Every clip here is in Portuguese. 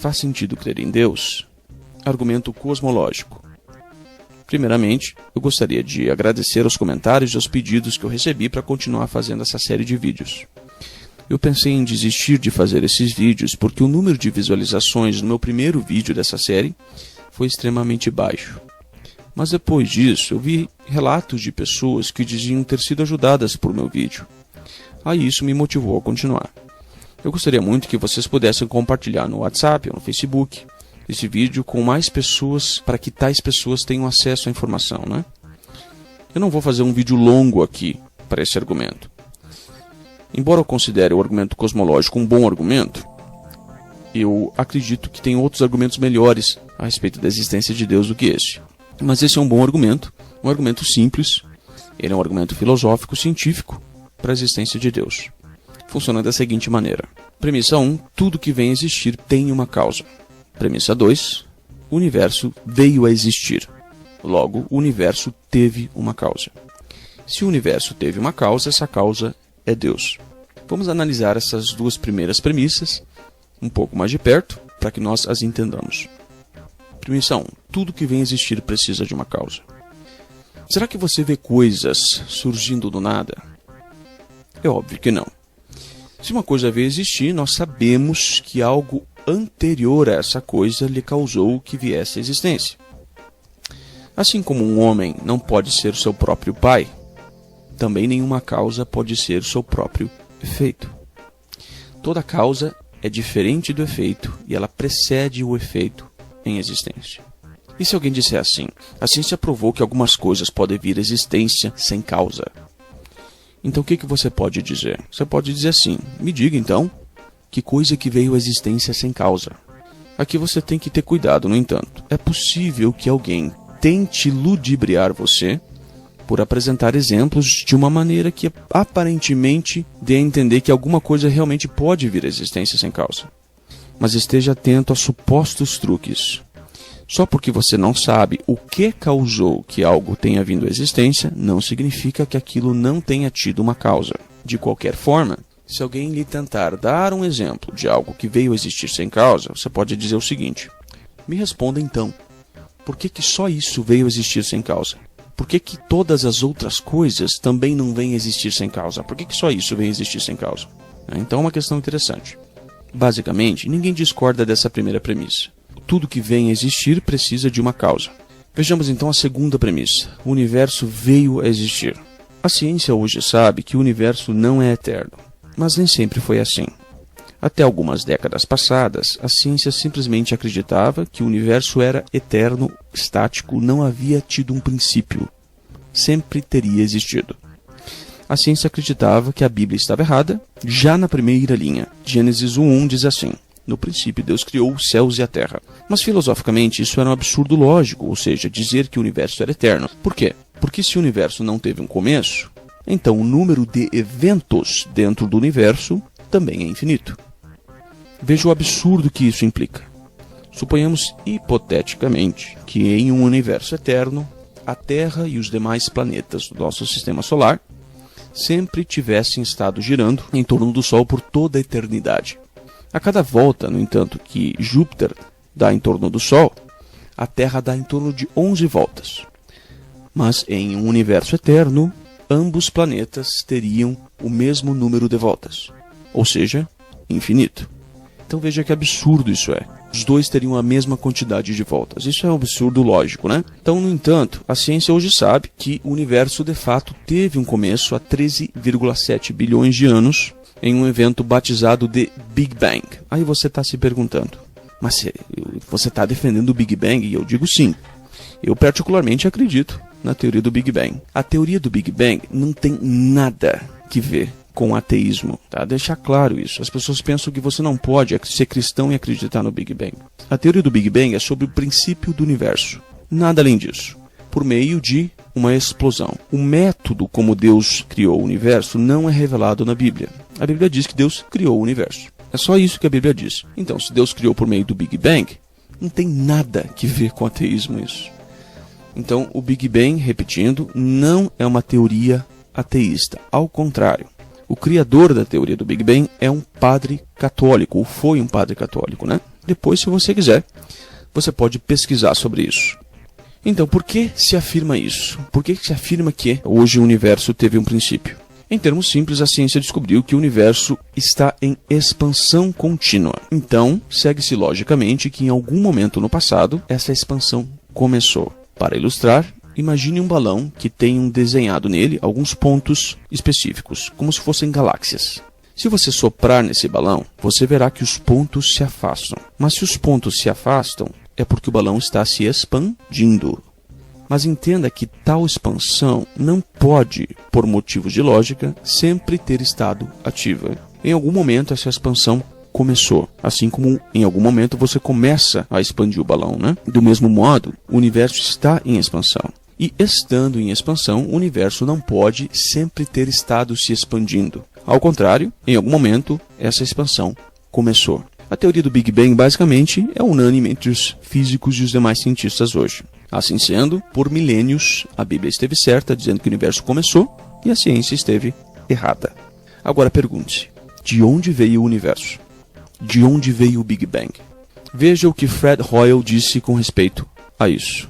Faz sentido crer em Deus? Argumento cosmológico. Primeiramente, eu gostaria de agradecer aos comentários e aos pedidos que eu recebi para continuar fazendo essa série de vídeos. Eu pensei em desistir de fazer esses vídeos porque o número de visualizações no meu primeiro vídeo dessa série foi extremamente baixo. Mas depois disso, eu vi relatos de pessoas que diziam ter sido ajudadas por meu vídeo. Aí isso me motivou a continuar. Eu gostaria muito que vocês pudessem compartilhar no WhatsApp ou no Facebook esse vídeo com mais pessoas, para que tais pessoas tenham acesso à informação, né? Eu não vou fazer um vídeo longo aqui para esse argumento. Embora eu considere o argumento cosmológico um bom argumento, eu acredito que tem outros argumentos melhores a respeito da existência de Deus do que esse. Mas esse é um bom argumento, um argumento simples, ele é um argumento filosófico, científico para a existência de Deus. Funciona da seguinte maneira. Premissa 1, tudo que vem a existir tem uma causa. Premissa 2, o universo veio a existir. Logo, o universo teve uma causa. Se o universo teve uma causa, essa causa é Deus. Vamos analisar essas duas primeiras premissas um pouco mais de perto, para que nós as entendamos. Premissa 1, tudo que vem a existir precisa de uma causa. Será que você vê coisas surgindo do nada? É óbvio que não. Se uma coisa veio a existir, nós sabemos que algo anterior a essa coisa lhe causou que viesse à existência. Assim como um homem não pode ser seu próprio pai, também nenhuma causa pode ser seu próprio efeito. Toda causa é diferente do efeito e ela precede o efeito em existência. E se alguém disser assim, a ciência provou que algumas coisas podem vir à existência sem causa? Então o que você pode dizer? Você pode dizer assim, me diga então, que coisa que veio à existência sem causa? Aqui você tem que ter cuidado, no entanto. É possível que alguém tente ludibriar você por apresentar exemplos de uma maneira que aparentemente dê a entender que alguma coisa realmente pode vir à existência sem causa. Mas esteja atento a supostos truques. Só porque você não sabe o que causou que algo tenha vindo à existência, não significa que aquilo não tenha tido uma causa. De qualquer forma, se alguém lhe tentar dar um exemplo de algo que veio a existir sem causa, você pode dizer o seguinte, me responda então, por que só isso veio a existir sem causa? Por que todas as outras coisas também não vêm a existir sem causa? Por que só isso vem a existir sem causa? Então é uma questão interessante. Basicamente, ninguém discorda dessa primeira premissa. Tudo que vem a existir precisa de uma causa. Vejamos então a segunda premissa. O universo veio a existir. A ciência hoje sabe que o universo não é eterno. Mas nem sempre foi assim. Até algumas décadas passadas, a ciência simplesmente acreditava que o universo era eterno, estático, não havia tido um princípio. Sempre teria existido. A ciência acreditava que a Bíblia estava errada, já na primeira linha. Gênesis 1:1 diz assim, no princípio Deus criou os céus e a terra. Mas filosoficamente isso era um absurdo lógico, ou seja, dizer que o universo era eterno. Por quê? Porque se o universo não teve um começo, então o número de eventos dentro do universo também é infinito. Veja o absurdo que isso implica. Suponhamos hipoteticamente que em um universo eterno, a Terra e os demais planetas do nosso sistema solar sempre tivessem estado girando em torno do Sol por toda a eternidade. A cada volta, no entanto, que Júpiter dá em torno do Sol, a Terra dá em torno de 11 voltas. Mas em um universo eterno, ambos planetas teriam o mesmo número de voltas, ou seja, infinito. Então veja que absurdo isso é. Os dois teriam a mesma quantidade de voltas. Isso é um absurdo lógico, né? Então, no entanto, a ciência hoje sabe que o universo de fato teve um começo há 13,7 bilhões de anos em um evento batizado de Big Bang. Aí você está se perguntando, mas você está defendendo o Big Bang? E eu digo sim. Eu particularmente acredito na teoria do Big Bang. A teoria do Big Bang não tem nada que ver com ateísmo, tá? Deixar claro isso. As pessoas pensam que você não pode ser cristão e acreditar no Big Bang. A teoria do Big Bang é sobre o princípio do universo. Nada além disso. Por meio de uma explosão. O método como Deus criou o universo não é revelado na Bíblia. A Bíblia diz que Deus criou o universo. É só isso que a Bíblia diz. Então, se Deus criou por meio do Big Bang, não tem nada que ver com ateísmo isso. Então, o Big Bang, repetindo, não é uma teoria ateísta. Ao contrário. O criador da teoria do Big Bang é um padre católico, ou foi um padre católico, né? Depois, se você quiser, você pode pesquisar sobre isso. Então, por que se afirma isso? Por que se afirma que hoje o universo teve um princípio? Em termos simples, a ciência descobriu que o universo está em expansão contínua. Então, segue-se logicamente que em algum momento no passado, essa expansão começou. Para ilustrar, imagine um balão que tenha desenhado nele alguns pontos específicos, como se fossem galáxias. Se você soprar nesse balão, você verá que os pontos se afastam. Mas se os pontos se afastam, é porque o balão está se expandindo. Mas entenda que tal expansão não pode, por motivos de lógica, sempre ter estado ativa. Em algum momento essa expansão começou, assim como em algum momento você começa a expandir o balão, né? Do mesmo modo, o universo está em expansão. E estando em expansão, o universo não pode sempre ter estado se expandindo. Ao contrário, em algum momento, essa expansão começou. A teoria do Big Bang, basicamente, é unânime entre os físicos e os demais cientistas hoje. Assim sendo, por milênios, a Bíblia esteve certa, dizendo que o universo começou, e a ciência esteve errada. Agora pergunte-se, de onde veio o universo? De onde veio o Big Bang? Veja o que Fred Hoyle disse com respeito a isso.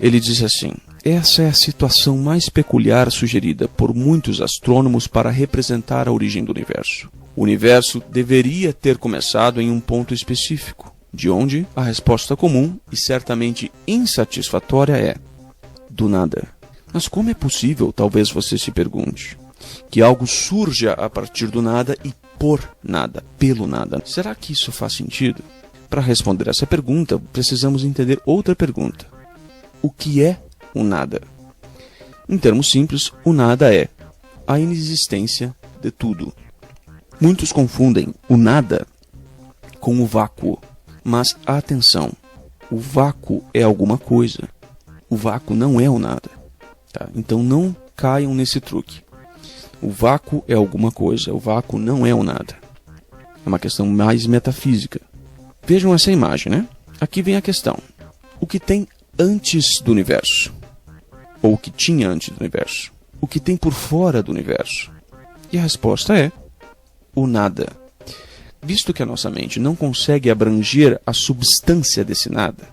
Ele disse assim: essa é a situação mais peculiar sugerida por muitos astrônomos para representar a origem do universo. O universo deveria ter começado em um ponto específico, de onde a resposta comum e certamente insatisfatória é do nada. Mas como é possível, talvez você se pergunte, que algo surja a partir do nada e por nada, pelo nada? Será que isso faz sentido? Para responder essa pergunta, precisamos entender outra pergunta. O que é o nada? Em termos simples, o nada é a inexistência de tudo. Muitos confundem o nada com o vácuo. Mas atenção, o vácuo é alguma coisa. O vácuo não é o nada. Tá? Então não caiam nesse truque. O vácuo é alguma coisa, o vácuo não é o nada. É uma questão mais metafísica. Vejam essa imagem, né? Aqui vem a questão. O que tem antes do universo? Ou o que tinha antes do universo? O que tem por fora do universo? E a resposta é o nada. Visto que a nossa mente não consegue abranger a substância desse nada,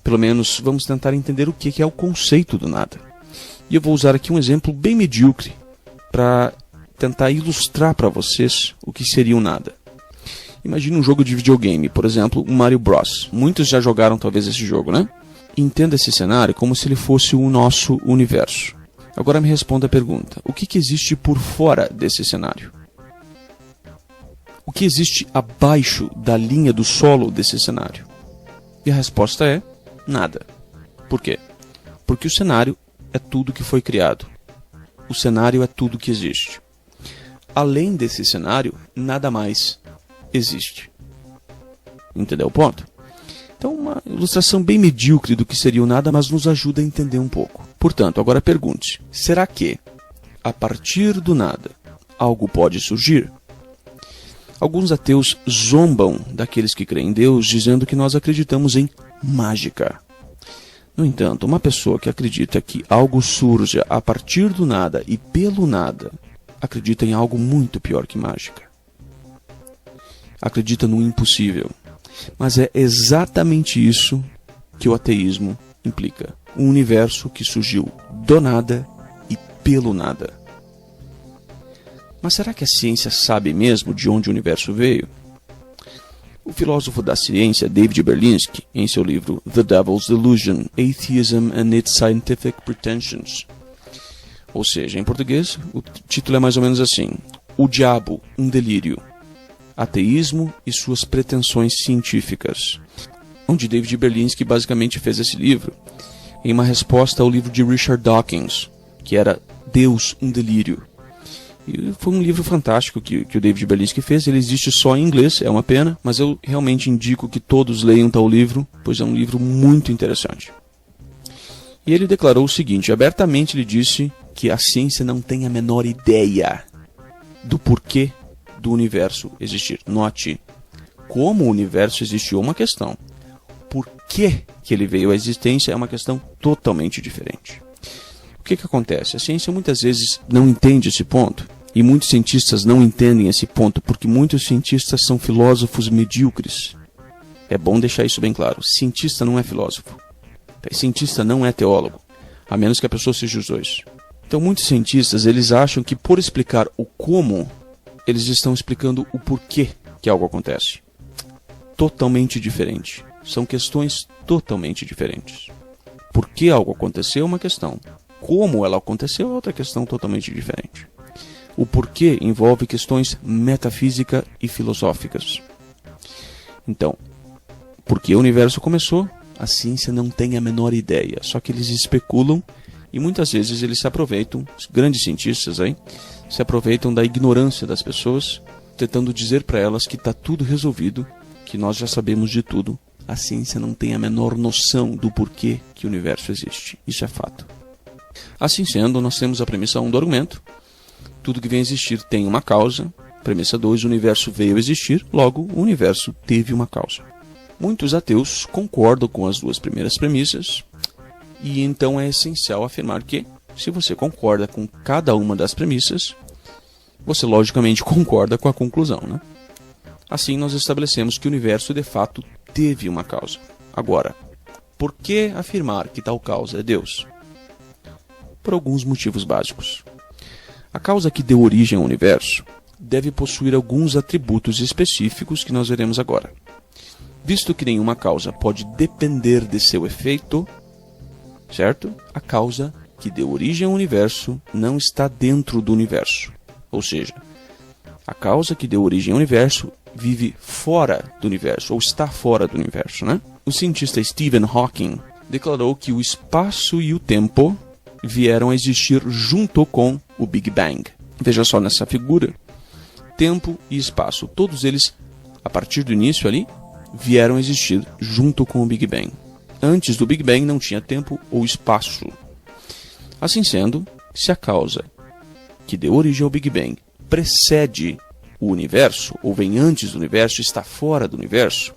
pelo menos vamos tentar entender o que é o conceito do nada. E eu vou usar aqui um exemplo bem medíocre para tentar ilustrar para vocês o que seria o nada. Imagine um jogo de videogame, por exemplo, o Mario Bros. Muitos já jogaram talvez esse jogo, né? Entenda esse cenário como se ele fosse o nosso universo. Agora me responda a pergunta: o que existe por fora desse cenário? O que existe abaixo da linha do solo desse cenário? E a resposta é nada. Por quê? Porque o cenário é tudo que foi criado. O cenário é tudo que existe. Além desse cenário, nada mais existe. Entendeu o ponto? Então, uma ilustração bem medíocre do que seria o nada, mas nos ajuda a entender um pouco. Portanto, agora pergunte: será que, a partir do nada, algo pode surgir? Alguns ateus zombam daqueles que creem em Deus, dizendo que nós acreditamos em mágica. No entanto, uma pessoa que acredita que algo surja a partir do nada e pelo nada, acredita em algo muito pior que mágica. Acredita no impossível. Mas é exatamente isso que o ateísmo implica. Um universo que surgiu do nada e pelo nada. Mas será que a ciência sabe mesmo de onde o universo veio? O filósofo da ciência David Berlinski, em seu livro The Devil's Delusion, Atheism and Its Scientific Pretensions, ou seja, em português, o título é mais ou menos assim: O Diabo, um Delírio, Ateísmo e Suas Pretensões Científicas, onde David Berlinski basicamente fez esse livro em uma resposta ao livro de Richard Dawkins, que era Deus, um Delírio. E foi um livro fantástico que o David Berlinski fez. Ele existe só em inglês, é uma pena, mas eu realmente indico que todos leiam tal livro, pois é um livro muito interessante. E ele declarou o seguinte: abertamente ele disse que a ciência não tem a menor ideia do porquê do universo existir. Note, como o universo existiu é uma questão. Por que ele veio à existência é uma questão totalmente diferente. O que acontece? A ciência muitas vezes não entende esse ponto E muitos cientistas não entendem esse ponto, porque muitos cientistas são filósofos medíocres. É bom deixar isso bem claro. Cientista não é filósofo. Cientista não é teólogo, a menos que a pessoa seja os dois. Então muitos cientistas, eles acham que por explicar o como, eles estão explicando o porquê que algo acontece. Totalmente diferente. São questões totalmente diferentes. Por que algo aconteceu é uma questão. Como ela aconteceu é outra questão totalmente diferente. O porquê envolve questões metafísica e filosóficas. Então, por que o universo começou? A ciência não tem a menor ideia, só que eles especulam e muitas vezes eles se aproveitam, os grandes cientistas aí, se aproveitam da ignorância das pessoas, tentando dizer para elas que está tudo resolvido, que nós já sabemos de tudo. A ciência não tem a menor noção do porquê que o universo existe. Isso é fato. Assim sendo, nós temos a premissa 1 do argumento. Tudo que vem a existir tem uma causa. Premissa 2, o universo veio a existir, logo o universo teve uma causa. Muitos ateus concordam com as duas primeiras premissas, e então é essencial afirmar que, se você concorda com cada uma das premissas, você logicamente concorda com a conclusão, né? Assim, nós estabelecemos que o universo de fato teve uma causa. Agora, por que afirmar que tal causa é Deus? Por alguns motivos básicos. A causa que deu origem ao universo deve possuir alguns atributos específicos que nós veremos agora. Visto que nenhuma causa pode depender de seu efeito, certo? A causa que deu origem ao universo não está dentro do universo. Ou seja, a causa que deu origem ao universo vive fora do universo, ou está fora do universo, né? O cientista Stephen Hawking declarou que o espaço e o tempo vieram a existir junto com o Big Bang. Veja só nessa figura, tempo e espaço, todos eles, a partir do início ali, vieram a existir junto com o Big Bang. Antes do Big Bang não tinha tempo ou espaço. Assim sendo, se a causa que deu origem ao Big Bang precede o universo, ou vem antes do universo, está fora do universo,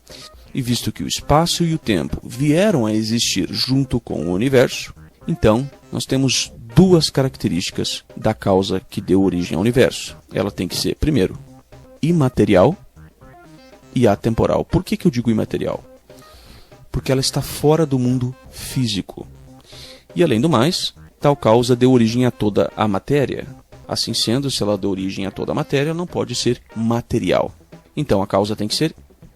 e visto que o espaço e o tempo vieram a existir junto com o universo, então nós temos duas características da causa que deu origem ao universo. Ela tem que ser, primeiro, imaterial e atemporal. Por que eu digo imaterial? Porque ela está fora do mundo físico. E além do mais, tal causa deu origem a toda a matéria. Assim sendo, se ela deu origem a toda a matéria, não pode ser material. Então a causa tem que ser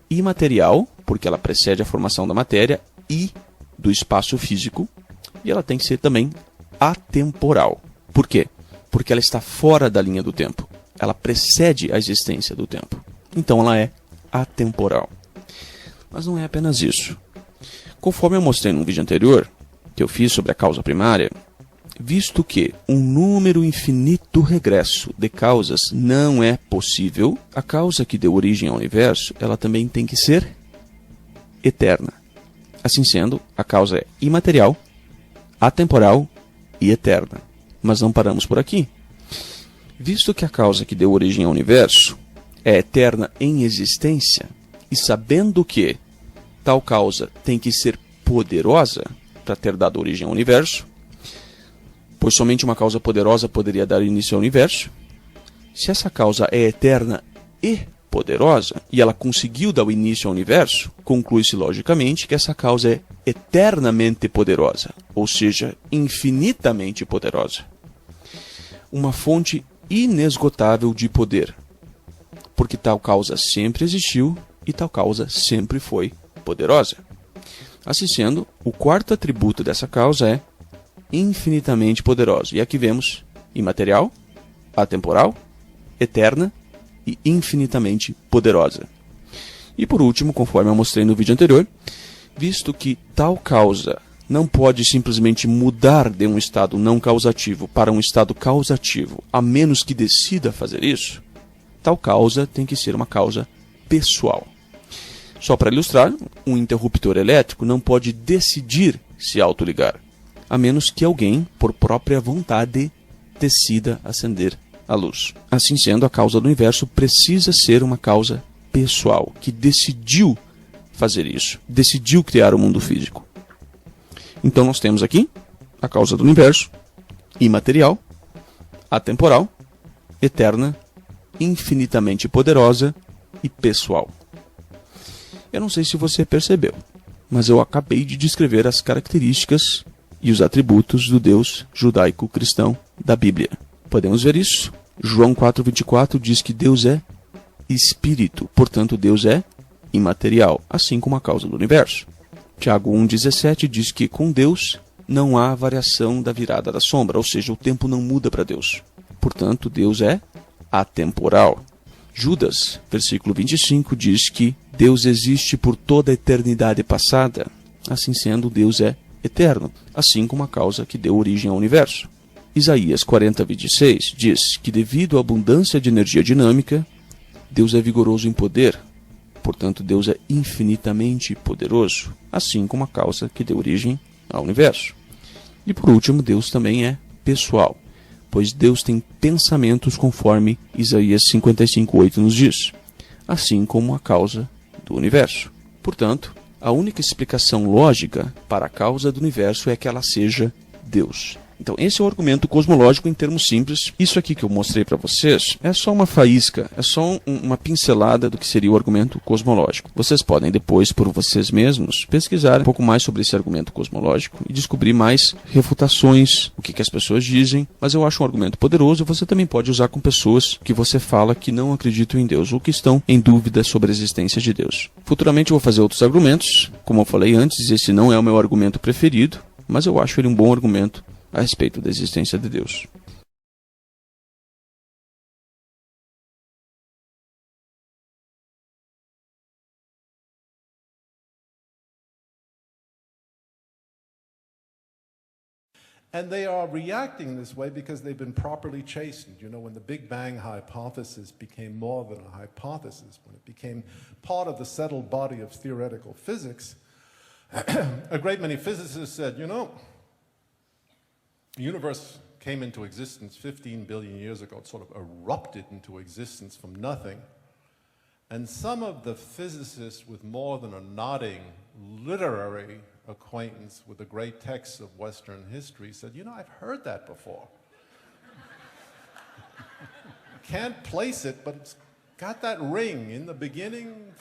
imaterial, porque ela precede a formação da matéria e do espaço físico. E ela tem que ser também atemporal. Por quê? Porque ela está fora da linha do tempo. Ela precede a existência do tempo. Então ela é atemporal. Mas não é apenas isso. Conforme eu mostrei num vídeo anterior, que eu fiz sobre a causa primária, visto que um número infinito regresso de causas não é possível, a causa que deu origem ao universo, ela também tem que ser eterna. Assim sendo, a causa é imaterial, atemporal e eterna. Mas não paramos por aqui. Visto que a causa que deu origem ao universo é eterna em existência, e sabendo que tal causa tem que ser poderosa para ter dado origem ao universo, pois somente uma causa poderosa poderia dar início ao universo, se essa causa é eterna e poderosa, e ela conseguiu dar o início ao universo, conclui-se logicamente que essa causa é eternamente poderosa, ou seja, infinitamente poderosa. Uma fonte inesgotável de poder, porque tal causa sempre existiu e tal causa sempre foi poderosa. Assim sendo, o quarto atributo dessa causa é infinitamente poderosa. E aqui vemos imaterial, atemporal, eterna e infinitamente poderosa. E por último, conforme eu mostrei no vídeo anterior, visto que tal causa não pode simplesmente mudar de um estado não causativo para um estado causativo, a menos que decida fazer isso, tal causa tem que ser uma causa pessoal. Só para ilustrar, um interruptor elétrico não pode decidir se autoligar, a menos que alguém, por própria vontade, decida acender a luz. Assim sendo, a causa do universo precisa ser uma causa pessoal, que decidiu fazer isso, decidiu criar o mundo físico. Então nós temos aqui a causa do universo, imaterial, atemporal eterna, infinitamente poderosa e pessoal. Eu não sei se você percebeu, mas eu acabei de descrever as características e os atributos do Deus judaico-cristão da Bíblia. Podemos ver isso? João 4,24 diz que Deus é Espírito, portanto Deus é imaterial, assim como a causa do universo. Tiago 1,17 diz que com Deus não há variação da virada da sombra, ou seja, o tempo não muda para Deus. Portanto, Deus é atemporal. Judas, versículo 25, diz que Deus existe por toda a eternidade passada. Assim sendo, Deus é eterno, assim como a causa que deu origem ao universo. Isaías 40:26 diz que devido à abundância de energia dinâmica, Deus é vigoroso em poder, portanto Deus é infinitamente poderoso, assim como a causa que deu origem ao universo. E por último, Deus também é pessoal, pois Deus tem pensamentos conforme Isaías 55:8 nos diz, assim como a causa do universo. Portanto, a única explicação lógica para a causa do universo é que ela seja Deus. Então, esse é o argumento cosmológico em termos simples. Isso aqui que eu mostrei para vocês é só uma faísca, é só uma pincelada do que seria o argumento cosmológico. Vocês podem depois, por vocês mesmos, pesquisar um pouco mais sobre esse argumento cosmológico e descobrir mais refutações, o que as pessoas dizem. Mas eu acho um argumento poderoso e você também pode usar com pessoas que você fala que não acreditam em Deus ou que estão em dúvida sobre a existência de Deus. Futuramente eu vou fazer outros argumentos. Como eu falei antes, esse não é o meu argumento preferido, mas eu acho ele um bom argumento a respeito da existência de Deus. And they are reacting this way because they've been properly chastened. You know, when the Big Bang hypothesis became more than a hypothesis, when it became part of the settled body of theoretical physics, a great many physicists said, you know, the universe came into existence 15 billion years ago. It sort of erupted into existence from nothing. And some of the physicists with more than a nodding literary acquaintance with the great texts of Western history said, you know, I've heard that before. Can't place it, but it's got that ring. In the beginning,